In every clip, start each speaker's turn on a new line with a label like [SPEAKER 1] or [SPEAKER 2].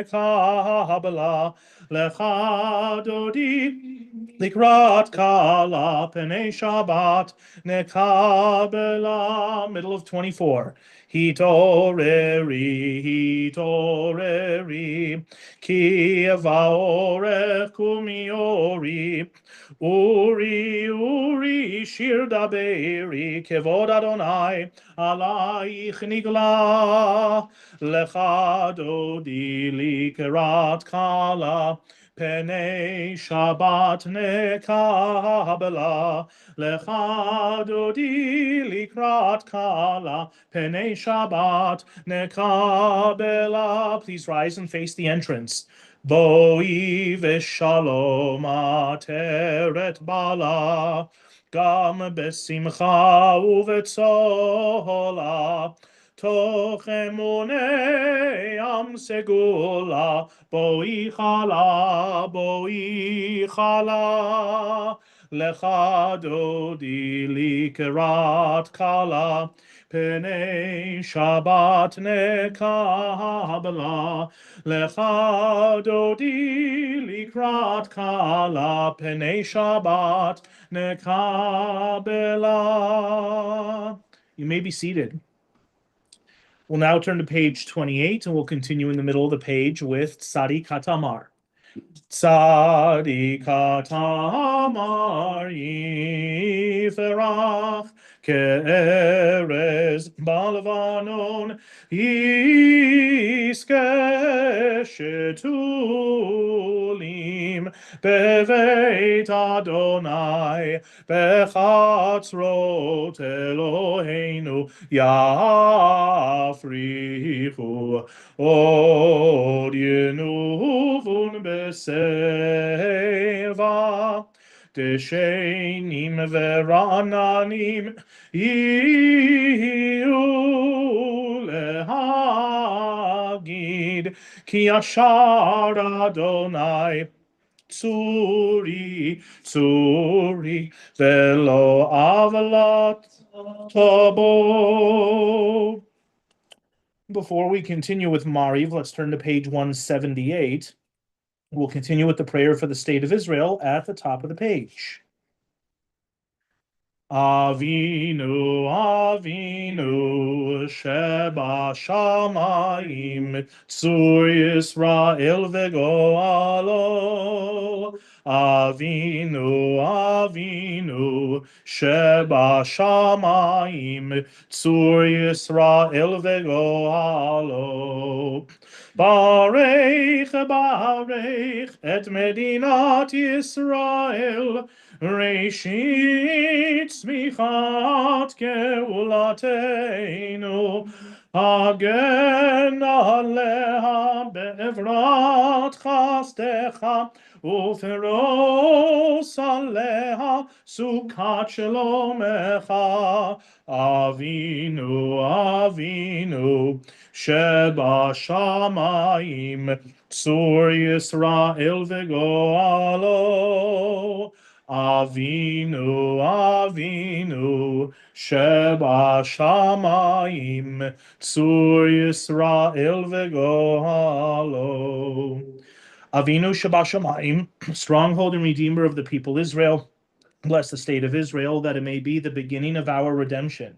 [SPEAKER 1] nekabela lecha dodi likrat kala penei Shabbat nekabela. Middle of 24. Hitoreri, hitoreri, ki avaorech kumiori, uri, uri, shir daberi, kevod Adonai, alaich nigla, lecha dodi likerat kala, penei Shabbat nekabela, lecha dodi likrat kala, penei Shabbat nekabela. Please rise and face the entrance. Boi v'shalom ateret bala, gam besimcha uvetzola, toch emunei am segula, boi chala, lecha dodi likerat kala, penei Shabbat nekabela, lecha dodi likrat kala, penei Shabbat nekabela. You may be seated. We'll now turn to page 28, and we'll continue in the middle of the page with Tzadi Katamar. Tzadi Katamar yiferach ke'erez balvanon yiske shetulim beveit Adonai bechatzrot Eloheinu yafrichu od yenuvun beseva deshenim verananim yiyu lehagid ki yashar Adonai Tsuri, tsuri, velo avalat tabo. Before we continue with Mariv, let's turn to page 178. We'll continue with the prayer for the state of Israel at the top of the page. Avinu, Avinu, Sheba Shamayim, Tzur Yisrael v'goalo. Avinu, Avinu, Sheba Shamayim, Tzur Yisrael v'goalo. Barech, barech, et medinat Yisrael, Reshit smichat geulateinu, hagen aleha be'evrat chastecha, uferos aleha sukat shalomecha. Avinu, Avinu, sheba shamayim, tzur Yisrael v'goalo. Avinu, Avinu, sheba shamayim, tzur Yisrael v'goalo. Avinu sheba shamayim, stronghold and redeemer of the people Israel, bless the state of Israel, that it may be the beginning of our redemption.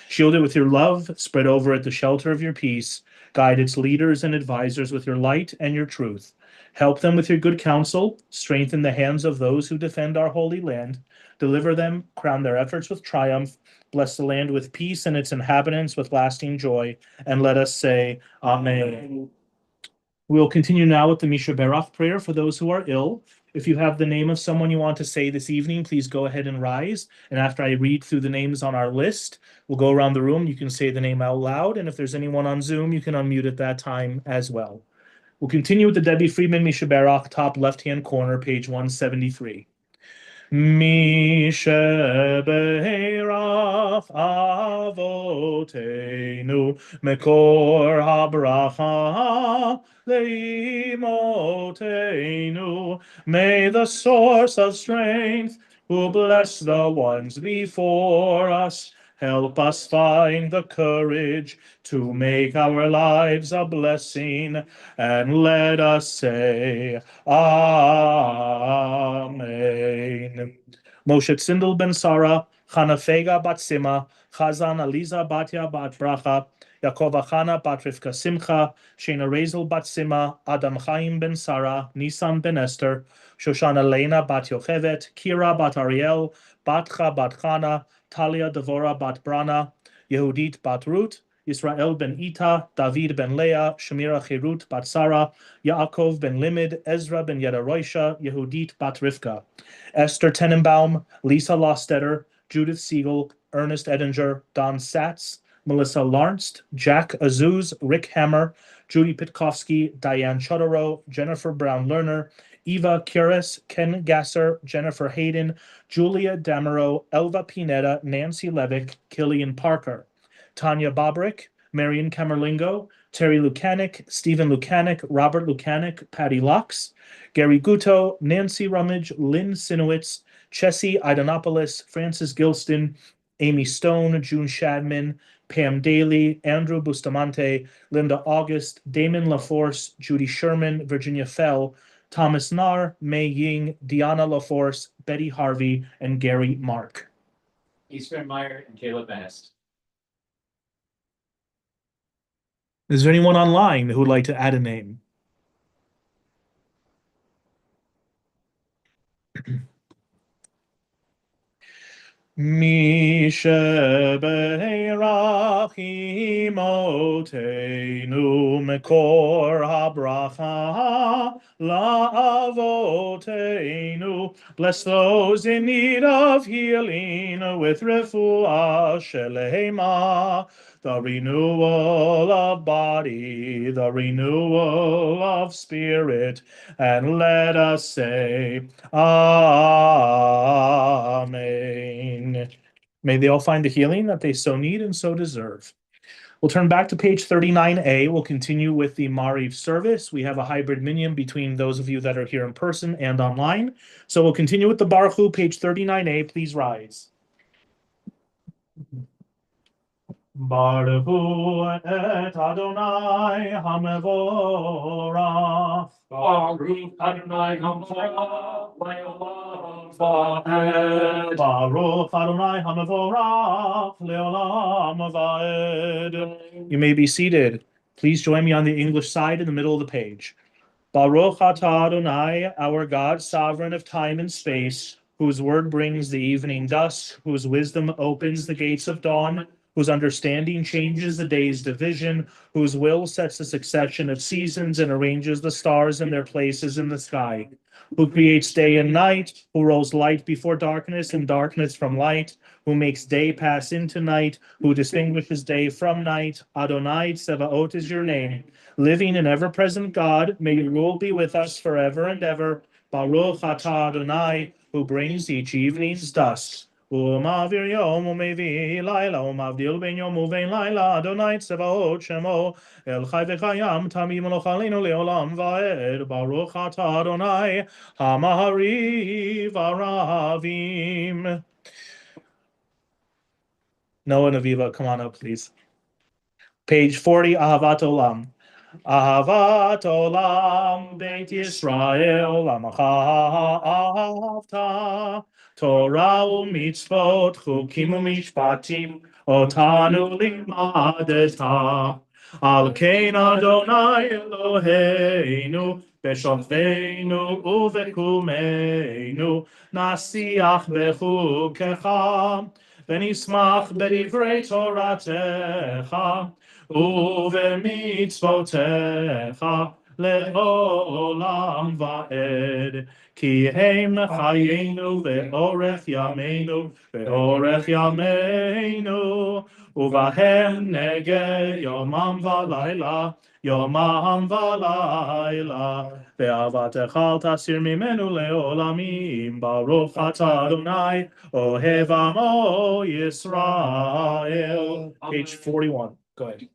[SPEAKER 1] Shield it with your love, spread over it the shelter of your peace, guide its leaders and advisors with your light and your truth. Help them with your good counsel, strengthen the hands of those who defend our holy land, deliver them, crown their efforts with triumph, bless the land with peace and its inhabitants with lasting joy, and let us say, Amen. We'll continue now with the Misha Berach prayer for those who are ill. If you have the name of someone you want to say this evening, please go ahead and rise. And after I read through the names on our list, we'll go around the room. You can say the name out loud. And if there's anyone on Zoom, you can unmute at that time as well. We'll continue with the Debbie Friedman Misha Berach, top left-hand corner, page 173. Misha Berach Avotenu Mekor HaBracha Leimotenu. May the source of strength, who bless the ones before us, Help us find the courage to make our lives a blessing, and let us say, Amen. Moshe Tzindel ben Sarah, Chana Fega bat Sima, Chazan Aliza Batya bat Bracha, Yaakov Achana bat Rivka Simcha, Shena Rezel bat Sima, Adam Chaim ben Sarah, Nisan ben Esther, Shoshana Lena bat Yochevet, Kira bat Ariel, Batcha bat Chana, Talia Devora bat Brana, Yehudit bat Ruth, Yisrael ben Ita, David ben Leah, Shemira Cherut bat Sarah, Yaakov ben Limid, Ezra ben Yedaroisha, Yehudit bat Rivka, Esther Tenenbaum, Lisa Lostetter, Judith Siegel, Ernest Edinger, Don Satz, Melissa Lawrence, Jack Azuz, Rick Hammer, Judy Pitkovsky, Diane Chodorow, Jennifer Brown Lerner, Eva Curis, Ken Gasser, Jennifer Hayden, Julia Damerow, Elva Pineda, Nancy Levick, Killian Parker, Tanya Bobrick, Marion Camerlingo, Terry Lukanik, Stephen Lukanik, Robert Lukanik, Patty Lux, Gary Guto, Nancy Rummage, Lynn Sinowitz, Chessie Idanopoulos, Francis Gilston, Amy Stone, June Shadman, Pam Daly, Andrew Bustamante, Linda August, Damon LaForce, Judy Sherman, Virginia Fell, Thomas Narr, Mei Ying, Deanna LaForce, Betty Harvey, and Gary Mark.
[SPEAKER 2] Eastern Meyer and Caleb Best.
[SPEAKER 1] Is there anyone online who would like to add a name? Mishebeirach imotenu mekor habracha la'avotenu. Bless those in need of healing with refuah shelema, the renewal of body, the renewal of spirit, and let us say, Amen. May they all find the healing that they so need and so deserve. We'll turn back to page 39A. We'll continue with the Mariv service. We have a hybrid minyan between those of you that are here in person and online. So we'll continue with the Baruch Hu, page 39A. Please rise. Baruch Hu et Adonai HaMevorach.
[SPEAKER 2] Baruch Adonai HaMevorach, Le'olam Va'ed.
[SPEAKER 1] Baruch Adonai HaMevorach, Le'olam Va'ed. You may be seated. Please join me on the English side in the middle of the page. Baruch atah Adonai, our God, sovereign of time and space, whose word brings the evening dusk, whose wisdom opens the gates of dawn, whose understanding changes the day's division, whose will sets a succession of seasons and arranges the stars in their places in the sky, who creates day and night, who rolls light before darkness and darkness from light, who makes day pass into night, who distinguishes day from night. Adonai Tsevaot is your name. Living and ever-present God, may your rule be with us forever and ever. Baruch atah Adonai, who brings each evening's dusk. ומעביר יום ומביא לילה ומבדיל בין יום ובין לילה אדוני צבאות שמו אל חי וקיים תמיד מלוך עלינו לעולם ועד ברוך אתה אדוני המעריב הרבים. Noah and Aviva, come on up, please. Page 40, Ahavat Olam. Ahavat Olam, Beit Yisrael, Lamacha Ahavta, Torah u'mitzvot, chukim u'mishpatim, otanu limadeta. Al kein Adonai Eloheinu, b'shovenu u'vekumeinu, nasiach bechukecha, ונשמח בדברי תורתך ובמצוותיך לעולם ועד, כי הם חיינו ואורך ימינו ואורך ימינו, ובהם נגד יומם ולילה, יומם ולילה, ואהבתך אל תסיר ממנו לעולמים. ברוך אתה אדוני אוהב עמו ישראל. Page 41. Go ahead.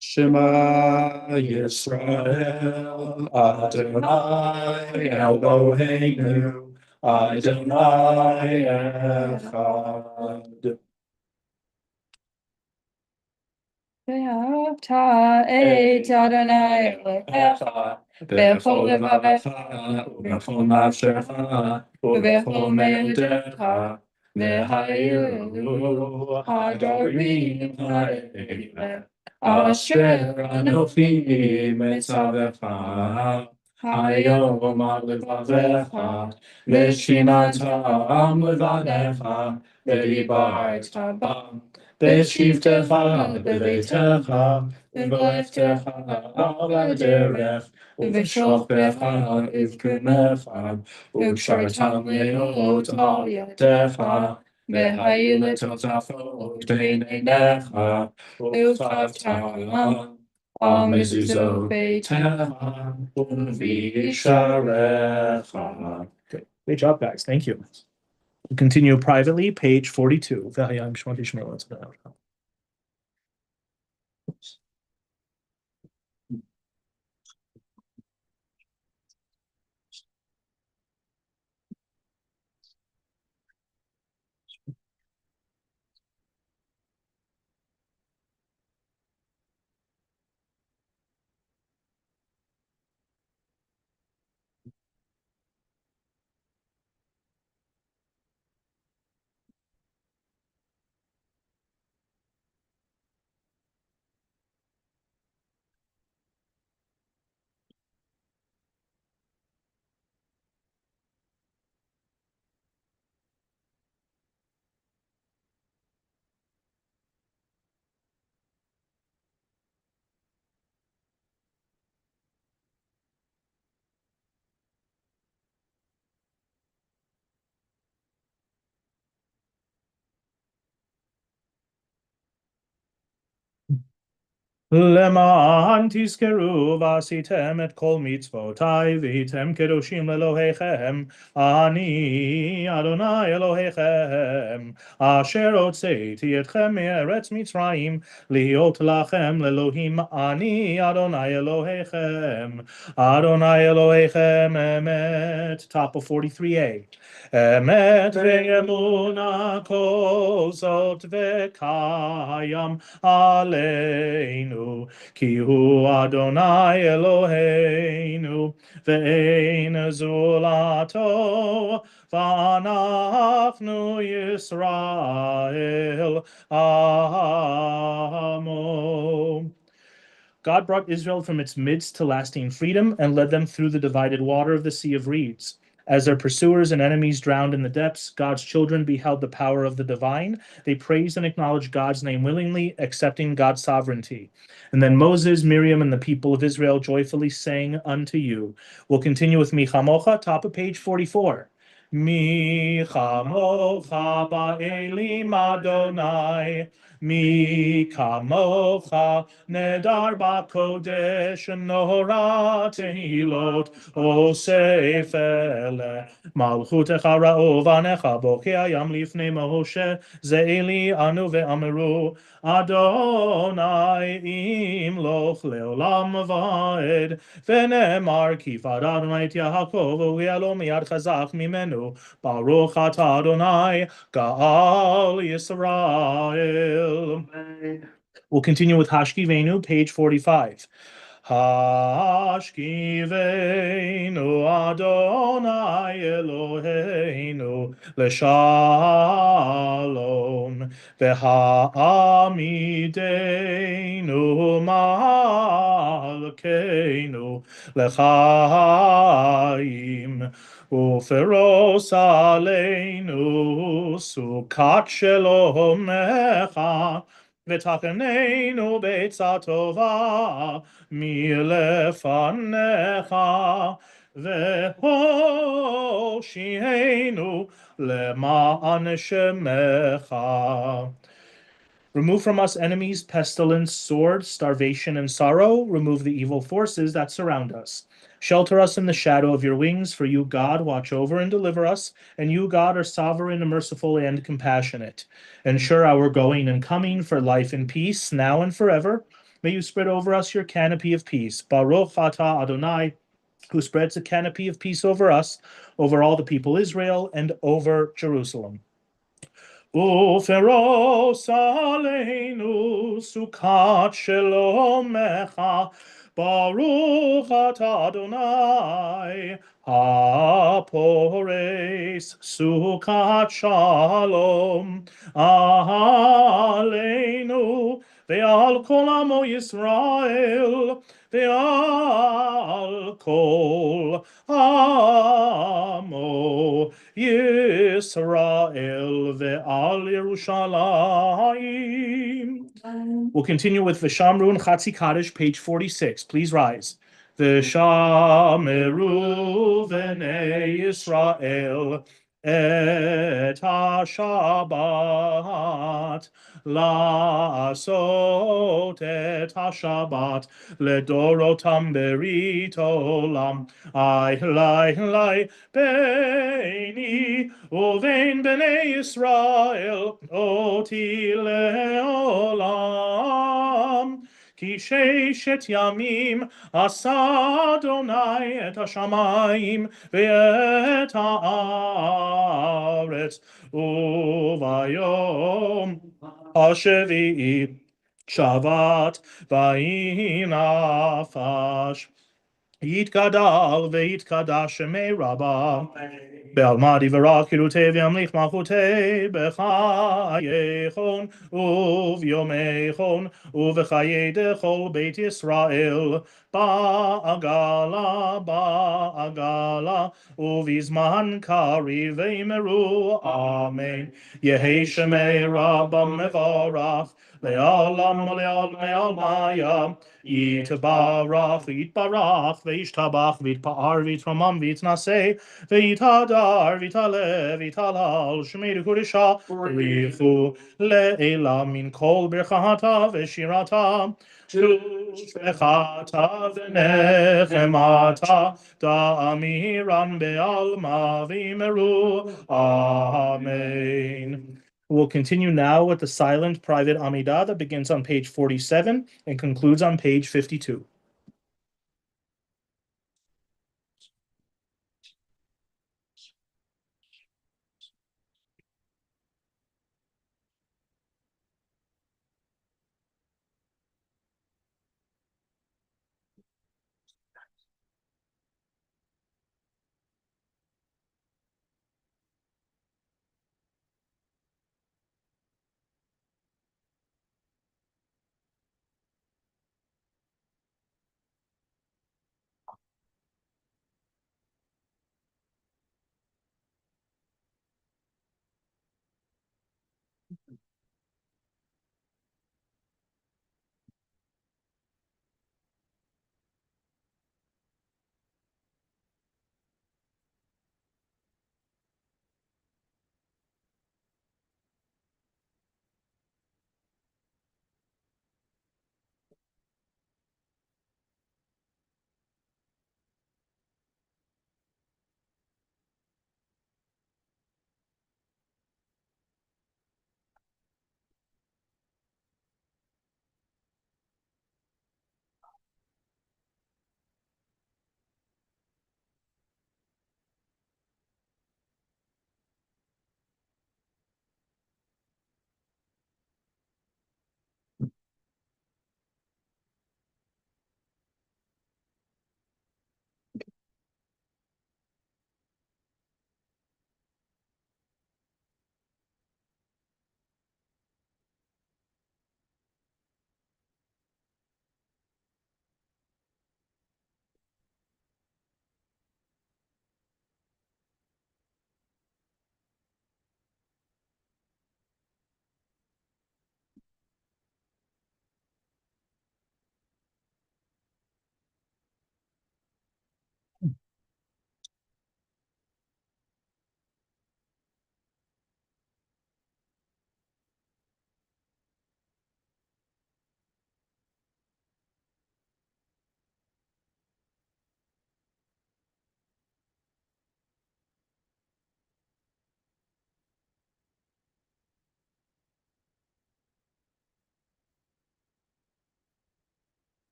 [SPEAKER 3] Shema Yisrael, Adonai Eloheinu, Adonai Echad.
[SPEAKER 4] ואהבת את אדוני אלוהיך בכל לבבך
[SPEAKER 3] ובכל נפשך ובכל מאודך והאלו הדברים האלה אשר אנוכי מצווך היום על לבבך ושיננתם לבניך ודיברת בם בשבתך בביתך ובלכתך על הדרך ובשוכבך ובקומך וקשרתם להיות על ידך והיו לטוטפות בין עיניך וכתבתם על מזוזות ביתך ובשעריך.
[SPEAKER 1] Good. Great job, guys. Thank you. We'll continue privately, page 42. V'hayam shmoti shmir l'tzadeh. Oops. למען תזכרו ועשיתם את כל מצוותיי והייתם קדושים לאלוהיכם אני אדוני אלוהיכם אשר הוצאתי אתכם מארץ מצרים להיות לכם לאלוהים אני אדוני אלוהיכם אדוני אלוהיכם אמת. Top of 43a. אמת ואמונה כל זאת וקיים עלינו כי הוא אדוני אלוהינו ואין זולתו ואנחנו ישראל עמו. God brought Israel from its midst to lasting freedom and led them through the divided water of the Sea of Reeds. As their pursuers and enemies drowned in the depths, God's children beheld the power of the divine. They praised and acknowledged God's name willingly, accepting God's sovereignty. And then Moses, Miriam, and the people of Israel joyfully sang unto you. We'll continue with Mi Chamocha, top of page 44. Mi Chamocha ba'elim Adonai, Mi kamocha nedar ba'kodesh nora tehilot osef ele malchutecha ra'ovanecha bokei hayam lifnei Moshe ze'eli anu ve'ameru Adonai imloch leolam va'ed v'nemar kifad Adonai et Yaakov u'yalo miyad chazak mimenu baruch atah Adonai Gaal Yisrael. We'll continue with Hashkivenu, page 45. Hashkivenu Adonai Eloheinu L'shalom V'ha'amidenu Malkeinu L'chaim Uferos aleinu sukat shelomecha v'takanenu beitza tova milefanecha v'hoshienu lema'an shemecha. Remove from us enemies, pestilence, sword, starvation, and sorrow. Remove the evil forces that surround us. Shelter us in the shadow of your wings, for you, God, watch over and deliver us, and you, God, are sovereign and merciful and compassionate. Ensure our going and coming for life and peace, now and forever. May you spread over us your canopy of peace. Baruch atah Adonai, who spreads a canopy of peace over us, over all the people Israel, and over Jerusalem. ופרוס עלינו סוכת שלומך, ברוך אתה אדוני, הפורס סוכת שלום עלינו ועל כל עמו ישראל ועל כל עמו Yisrael ve'al Yerushalayim. We'll continue with V'shamru and Chatzi Kaddish, page 46. Please rise. V'shameru v'nei Yisrael et ha-Shabbat la'asot et ha-Shabbat ledorotam berit olam lai beini uvein bnei Yisrael oti leolam כי ששת ימים עשה אדוני את השמיים ואת הארץ, וביום השביעי שבת ויהי נפש. יתגדל ויתקדש שמי רבה, בעלמא דברה קירותי וימליך מלכותי בחייכון וביומייכון ובחיי דכל בית ישראל, בעגלה ובזמן קריב ואמרו אמן. יהי שמי רבה מבורך לעולם ולעלמיה. יתברך וישתבח ויתפאר ויתרומם ויתנשא ויתהדר ויתעלה ויתהלל שמי לקודשה בריחו לעילם מן כל ברכתה ושירתה שבחתה ונחמתה דאמירן בעלמא ואמרו אמן. We'll continue now with the silent private Amidah that begins on page 47 and concludes on page 52.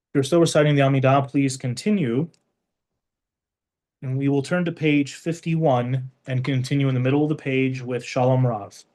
[SPEAKER 1] If you're still reciting the Amidah, please continue. And we will turn to page 51 and continue in the middle of the page with Shalom Rav.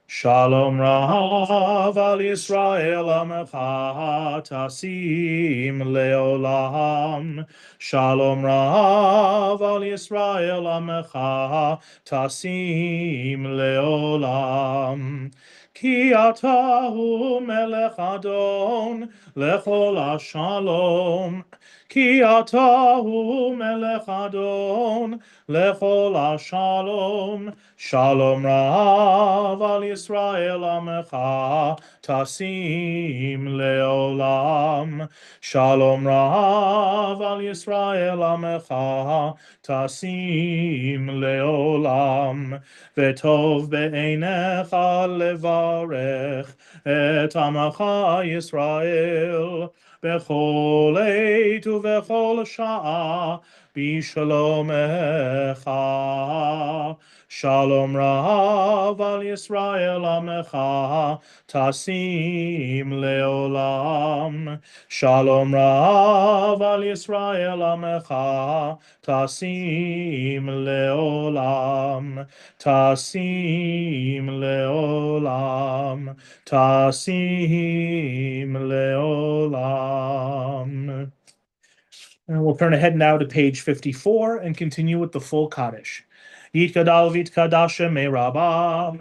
[SPEAKER 1] Shalom Rav al Yisrael Amecha Tasim Leolam. Shalom Rav al Yisrael Amecha Tasim Leolam. Ki atahu melech adon lechol hashalom. Ki atahu melech adon lechol hashalom. Shalom Rav al Yisrael Amecha Tasim Leolam. Shalom Rav al Yisrael Amecha Tasim Leolam. V'tov be'einecha levarech et Amecha Yisrael bechol eit uvechol sha'a b'shalomecha. Shalom Rav al Yisrael Amecha Tasim Leolam. Shalom Rav al Yisrael Amecha Tasim Leolam. Tasim Leolam. Tasim Leolam. And we'll turn ahead now to page 54 and continue with the full Kaddish. Yitkadal vitkadasha me rabba.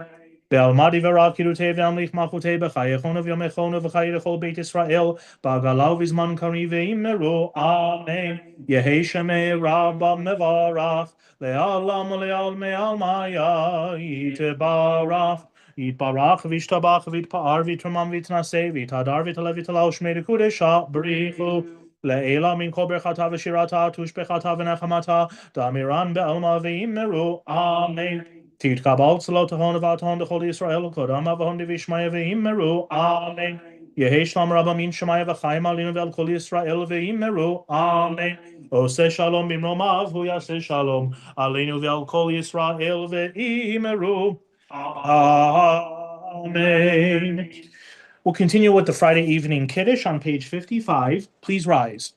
[SPEAKER 1] Be'almadi v'rakirutev v'amlich machutei b'chayechonav yomechonav v'chayechol beit Yisrael b'agalav v'zman kari ve'imeru. Amen. Yehi shemei rabba mevarach le'alam le'al me'al maya yitebarach. Yitbarach v'ishtabach v'itpa'ar v'itramam v'itnaseh v'itadar v'italev v'italav shmei dekudesha b'richu. Le'ela min kol berchata v'shirata tushbechata v'nechamata damiran be'alma v'imeru. Amen. Titkabal tzalot tahon v'aton dechol Yisrael kodam avahon divishmaya v'imeru. Amen. Yehi shlam rabba min shemaya v'chaim alinu ve'al kol Yisrael v'imeru. Amen. Ose shalom bimromav hu yaseh shalom alinu ve'al kol Yisrael v'imeru. Amen. We'll continue with the Friday evening Kiddush on page 55. Please rise.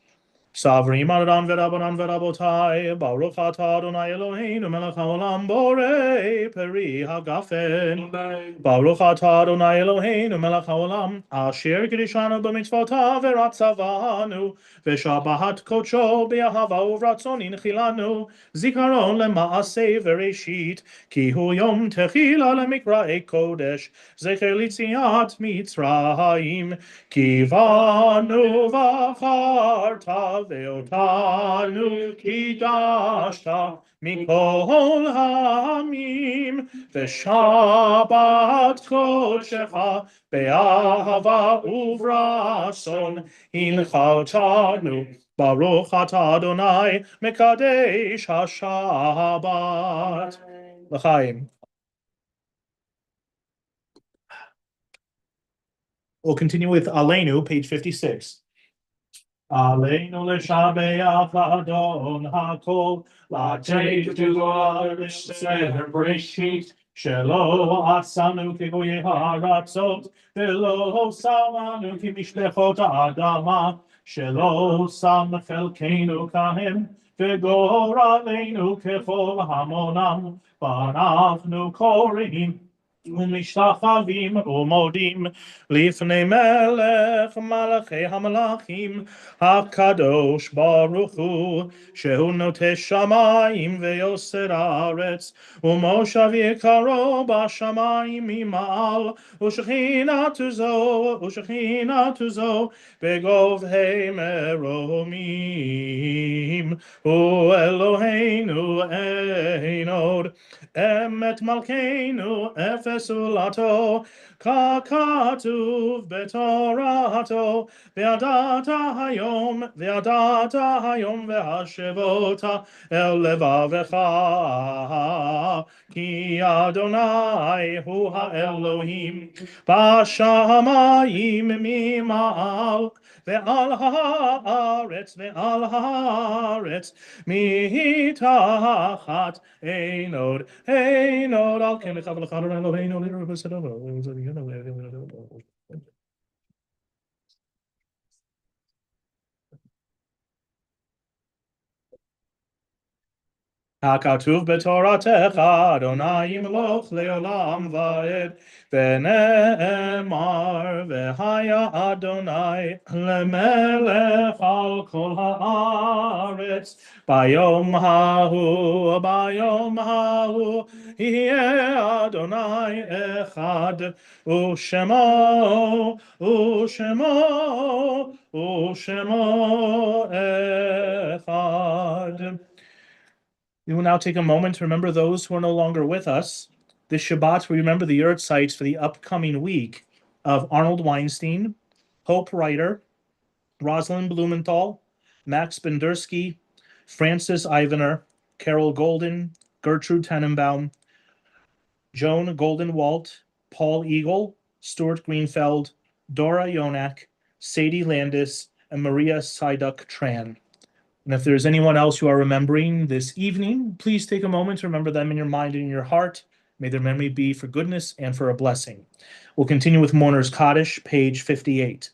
[SPEAKER 1] Savrim Adon Verabanan Verabotai, Baruch Atah Adonai Eloheinu Melech Haolam Borei Peri Hagafen. Baruch Atah Adonai Eloheinu Melech Haolam Asher Kiddushanu b'mitzvotav v'ratzavanu v'shabahat kodsho b'ahava uvratzon inchilanu zikaron lema'aseh v'reishit ki hu yom techila lemikra'ei kodesh zecher litziat Mitzrayim kivanu v'acharta ve'otanu kidashta mikol ha'amim v'shabat kodshecha be'ahava uvrason inchaltanu Baruch atah Adonai mekadesh hashabat. L'chaim. We'll continue with Aleinu, page 56. Aleinu l'shabeach la'adon hakol
[SPEAKER 2] Take to the celebration.
[SPEAKER 1] Shelo asanu kigoye haratzot Velo samanu ki mishpechot ha'adama Shelo sam chelkeinu kahem V'gor aleinu kechol hamonam V'anachnu korim ומשתחווים ומודים לפני מלך מלכי המלכים הקדוש ברוך הוא שהוא נוטה שמיים ויוסר הארץ ומושב יקרו בשמיים ממעל ושכינתו זו בגובהי מרומים הוא אלוהינו אין עוד אמת מלכנו אפס עולתו ככתוב בתורתו וידעת היום והשבות אל לבבך כי אדוני הוא האלוהים בשמיים ממעל ועל הארץ מתחת אין עוד על כן לך ולך אלוהינו לרוב בסדו הכתוב בתורתך, אדוני ימלוך לעולם ועד, ונאמר, והיה אדוני למלך על כל הארץ. ביום ההוא, יהיה אדוני אחד, ושמו אחד. We will now take a moment to remember those who are no longer with us. This Shabbat, we remember the yurt sites for the upcoming week of Arnold Weinstein, Hope Ryder, Rosalind Blumenthal, Max Bendersky, Francis Ivaner, Carol Golden, Gertrude Tenenbaum, Joan Golden-Walt, Paul Eagle, Stuart Greenfeld, Dora Yonak, Sadie Landis, and Maria Syduk Tran. And if there's anyone else you are remembering this evening, please take a moment to remember them in your mind and in your heart. May their memory be for goodness and for a blessing. We'll continue with Mourner's Kaddish, page 58.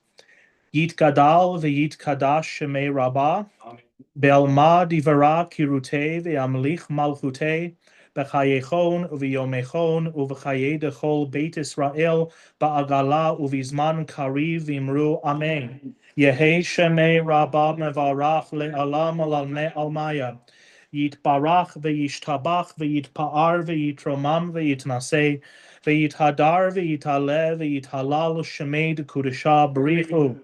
[SPEAKER 1] Yit Gadal v'yit Kadash Shemei Rabbah, Be'alma Divara Kirute ve'amlich Malchute, B'chayechon u'v'yomechon u'v'chaye dechol Beit Israel, Ba'agala u'vizman kariv v'imru Amen. Yehi Shemei Rabbah mevarach le'alam al'almei almaya. Yitbarach ve'yishtabach ve'yitpa'ar ve'yitromam ve'yitnaseh ve'yithadar ve'yitale ve'yithalal Shemei Kudesha B'richu.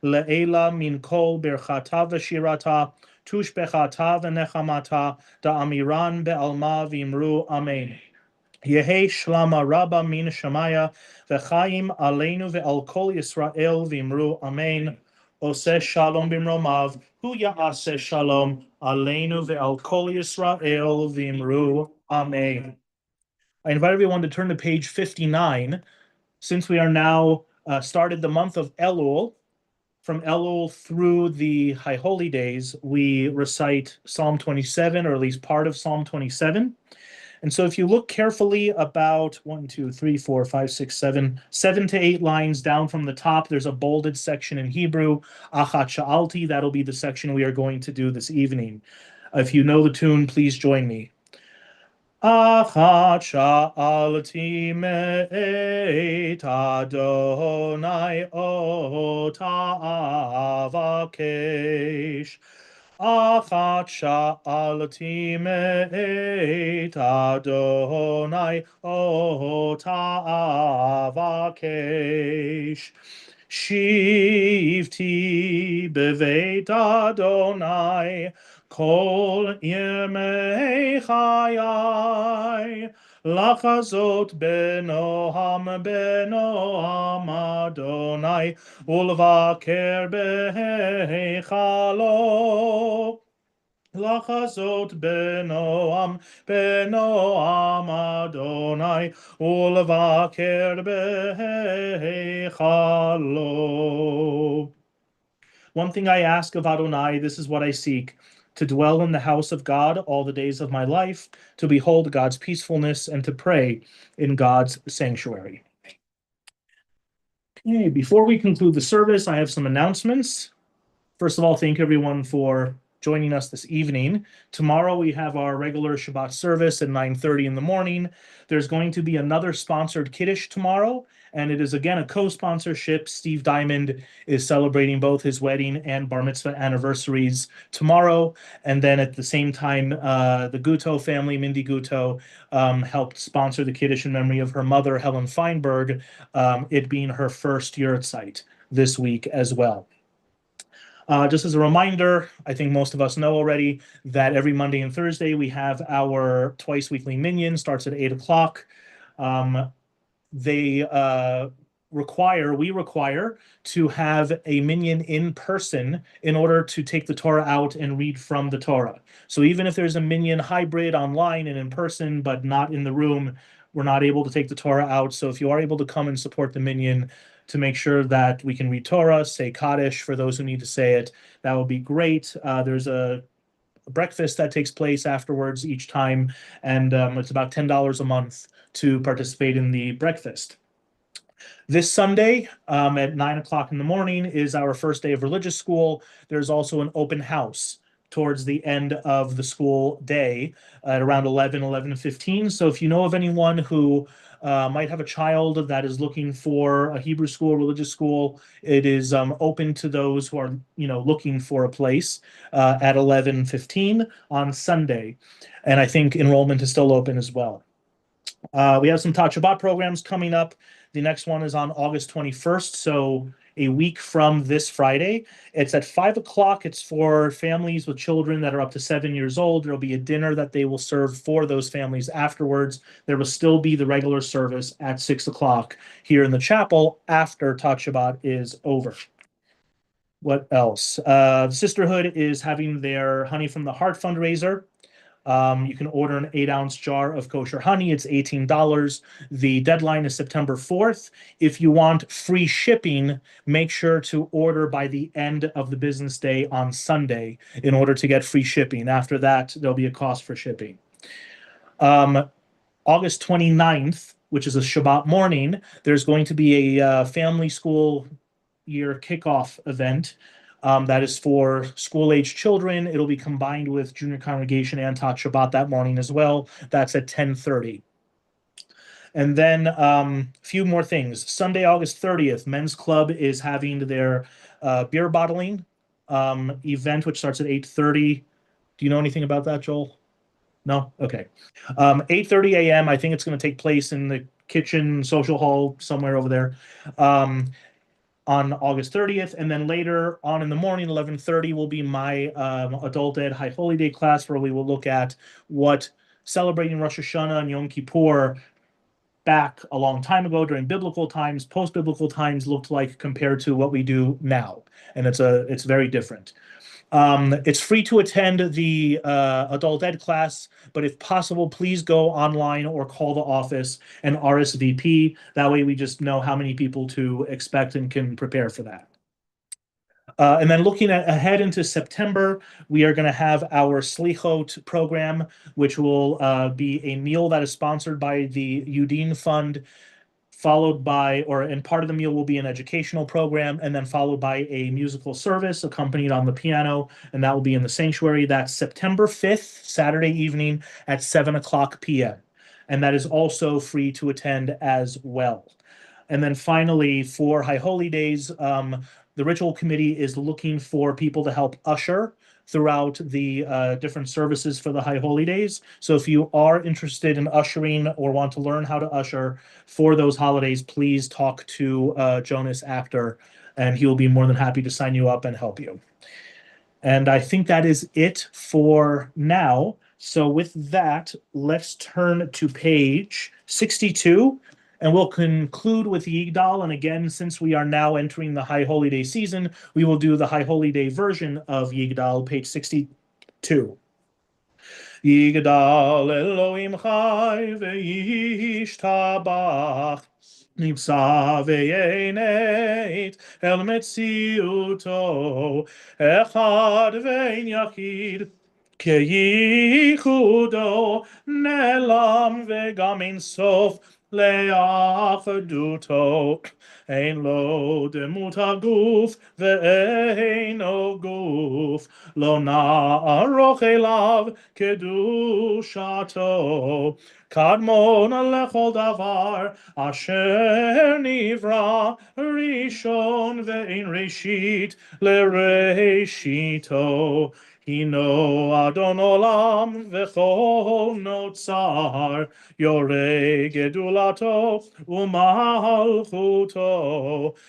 [SPEAKER 1] Le'ela min kol birchata v'shirata tushbechata v'nechamata da'amiran be'alma v'imru Amen. Yehi shlama rabba min shamaya v'chaim aleinu ve'al kol Yisrael v'imru Amen. Oseh shalom b'mromav hu ya'aseh shalom aleinu ve'al kol Yisrael v'imru Amen. I invite everyone to turn to page 59. Since we are now started the month of Elul, from Elul through the High Holy Days, we recite Psalm 27, or at least part of Psalm 27. And so if you look carefully about 7 to 8 lines down from the top, there's a bolded section in Hebrew, Achat Sha'alti. That'll be the section we are going to do this evening. If you know the tune, please join me. Achat sha'alti me'et Adonai ota avakesh. Achat sha'alti me'et Adonai ota avakesh. Shivti beveit Adonai kol yemei chayai, lachazot benoham Adonai, ulvaker beheichalo. Lachazot benoam Adonai, ulvaker beheichalo. One thing I ask of Adonai, this is what I seek, to dwell in the house of God all the days of my life, to behold God's peacefulness, and to pray in God's sanctuary. Okay, before we conclude the service, I have some announcements. First of all, thank everyone for joining us this evening. Tomorrow we have our regular Shabbat service at 9:30 in the morning. There's going to be another sponsored Kiddush tomorrow, and it is again a co-sponsorship. Steve Diamond is celebrating both his wedding and bar mitzvah anniversaries tomorrow, and then at the same time, the Guto family, Mindy Guto, helped sponsor the Kiddush in memory of her mother, Helen Feinberg, it being her first yurt site this week as well. Just as a reminder, I think most of us know already that every Monday and Thursday we have our twice weekly minyan, starts at 8 o'clock. We require to have a minyan in person in order to take the Torah out and read from the Torah. So even if there's a minyan hybrid online and in person, but not in the room, we're not able to take the Torah out. So if you are able to come and support the minyan to make sure that we can read Torah, say Kaddish for those who need to say it, that would be great. There's a breakfast that takes place afterwards each time, and it's about $10 a month to participate in the breakfast. This Sunday at 9 o'clock in the morning is our first day of religious school. There's also an open house towards the end of the school day at around 11:15. So if you know of anyone who might have a child that is looking for a Hebrew school, religious school, it is open to those who are, looking for a place at 11:15 on Sunday. And I think enrollment is still open as well. We have some Tat Shabbat programs coming up. The next one is on August 21st, so a week from this Friday. It's at 5 o'clock. It's for families with children that are up to 7 years old. There'll be a dinner that they will serve for those families afterwards. There will still be the regular service at 6 o'clock here in the chapel after Tat Shabbat is over. What else? Sisterhood is having their Honey from the Heart fundraiser. You can order an 8-ounce jar of kosher honey. It's $18. The deadline is September 4th. If you want free shipping, make sure to order by the end of the business day on Sunday in order to get free shipping. After that, there'll be a cost for shipping. August 29th, which is a Shabbat morning, there's going to be a family school year kickoff event. That is for school-age children. It'll be combined with junior congregation and Tat Shabbat that morning as well. That's at 10:30. And then a few more things. Sunday, August 30th, Men's Club is having their beer bottling event, which starts at 8:30. Do you know anything about that, Joel? No? Okay. 8:30 a.m. I think it's going to take place in the kitchen social hall somewhere over there. On August 30th, and then later on in the morning, 11:30, will be my Adult Ed High Holy Day class, where we will look at what celebrating Rosh Hashanah and Yom Kippur back a long time ago during biblical times, post-biblical times looked like compared to what we do now, and it's very different. It's free to attend the Adult Ed class, but if possible, please go online or call the office and RSVP. That way we just know how many people to expect and can prepare for that. And then looking ahead into September, we are going to have our Slichot program, which will be a meal that is sponsored by the Udin Fund, followed by, and part of the meal will be an educational program, and then followed by a musical service accompanied on the piano, and that will be in the sanctuary. That's September 5th, Saturday evening at 7 o'clock p.m. And that is also free to attend as well. And then finally, for High Holy Days, the Ritual Committee is looking for people to help usher throughout the different services for the High Holy Days. So if you are interested in ushering or want to learn how to usher for those holidays, please talk to Jonas Actor, and he will be more than happy to sign you up and help you. And I think that is it for now. So with that, let's turn to page 62. And we'll conclude with Yigdal. And again, since we are now entering the High Holy Day season, we will do the High Holy Day version of Yigdal, page 62. Yigdal Elohim Chai ve'yishtabach Nimsa ve'yeneit el metziuto echad ve'in yachid Keyichudo nelam vegam in sof le'achaduto ein lo demut haguf ve'eino guf lo na'aroch elav kedushato kadmon lechol davar asher nivra rishon ve'ein reshit le'reshito Hino Adon Olam v'chol notzar Yorei gedulato u'malchuto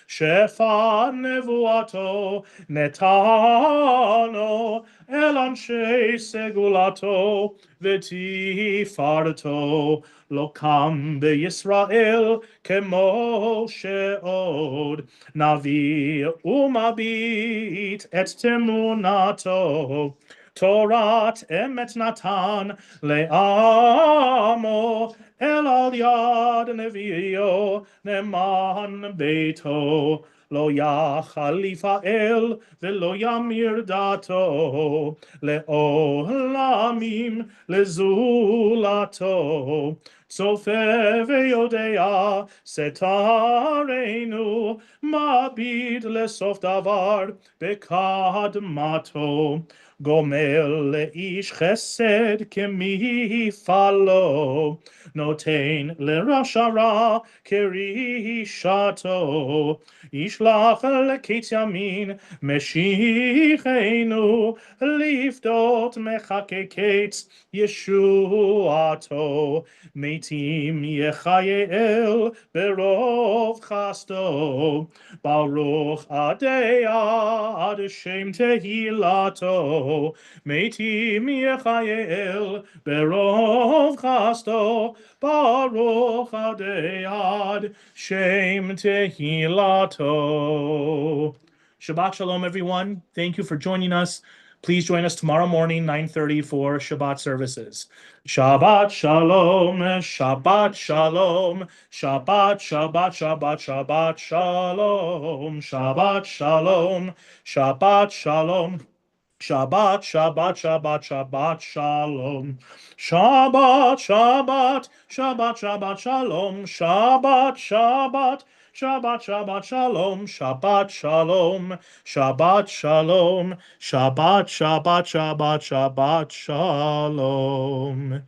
[SPEAKER 1] Shefa nevuato netano El anshei segulato v'tifarto Lokam beYisrael kemo she'od Navi umabit et temunato Torat emet natan le'amo El al yad nevio neman beito Lo yachalifa el velo yamir dato le'olamim lezulato צופה ויודע סתרנו, מביט לסוף דבר בקדמתו, גומל לאיש חסד כמפעלו, נותן לרשע רע כרישתו, ישלח לקץ ימין משיחנו, לפדות מחכה קץ ישועתו, מתים יחיה אל ברוב חסדו, ברוך אדיה עד השם תהילתו, מתים יחיה אל ברוב חסדו, ברוך אדיה עד שם tehilато. Shabbat shalom, everyone. Thank you for joining us. Please join us tomorrow morning, 9:30 for Shabbat services. Shabbat shalom, Shabbat shalom, Shabbat, Shabbat, Shabbat, Shabbat shalom, Shabbat shalom, Shabbat shalom. Shabbat, Shabbat, Shabbat, Shabbat, Shalom. Shabbat, Shabbat, Shabbat, Shabbat, Shalom. Shabbat, Shabbat, Shabbat, Shabbat, Shalom. Shabbat, Shalom. Shabbat, Shalom. Shabbat, Shabbat, Shabbat, Shabbat, Shalom.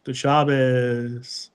[SPEAKER 1] Good Shabbos.